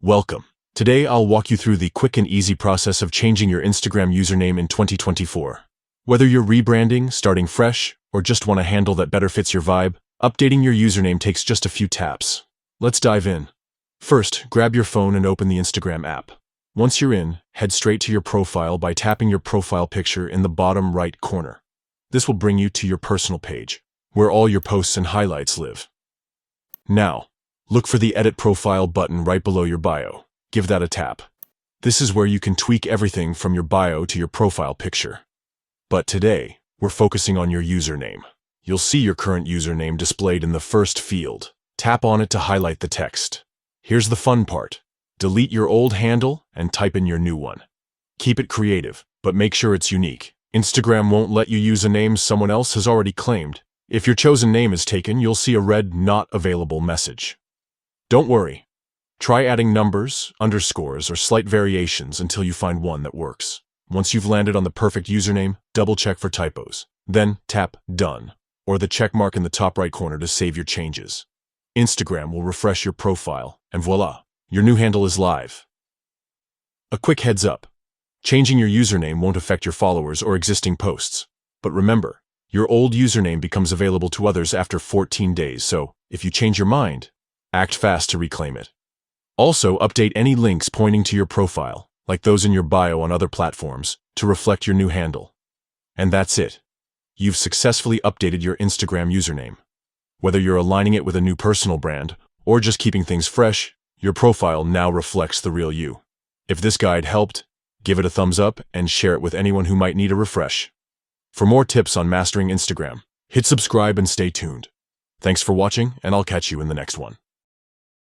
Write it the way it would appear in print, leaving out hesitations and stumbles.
Welcome. Today I'll walk you through the quick and easy process of changing your Instagram username in 2024. Whether you're rebranding, starting fresh, or just want a handle that better fits your vibe, updating your username takes just a few taps. Let's dive in. First, grab your phone and open the Instagram app. Once you're in, head straight to your profile by tapping your profile picture in the bottom right corner. This will bring you to your personal page, where all your posts and highlights live. Now, look for the Edit Profile button right below your bio. Give that a tap. This is where you can tweak everything from your bio to your profile picture. But today, we're focusing on your username. You'll see your current username displayed in the first field. Tap on it to highlight the text. Here's the fun part. Delete your old handle and type in your new one. Keep it creative, but make sure it's unique. Instagram won't let you use a name someone else has already claimed. If your chosen name is taken, you'll see a red "Not Available" message. Don't worry. Try adding numbers, underscores, or slight variations until you find one that works. Once you've landed on the perfect username, double-check for typos. Then tap Done, or the check mark in the top right corner to save your changes. Instagram will refresh your profile, and voila, your new handle is live. A quick heads up. Changing your username won't affect your followers or existing posts. But remember, your old username becomes available to others after 14 days, so if you change your mind, act fast to reclaim it. Also, update any links pointing to your profile, like those in your bio on other platforms, to reflect your new handle. And that's it. You've successfully updated your Instagram username. Whether you're aligning it with a new personal brand or just keeping things fresh, your profile now reflects the real you. If this guide helped, give it a thumbs up and share it with anyone who might need a refresh. For more tips on mastering Instagram, hit subscribe and stay tuned. Thanks for watching, and I'll catch you in the next one.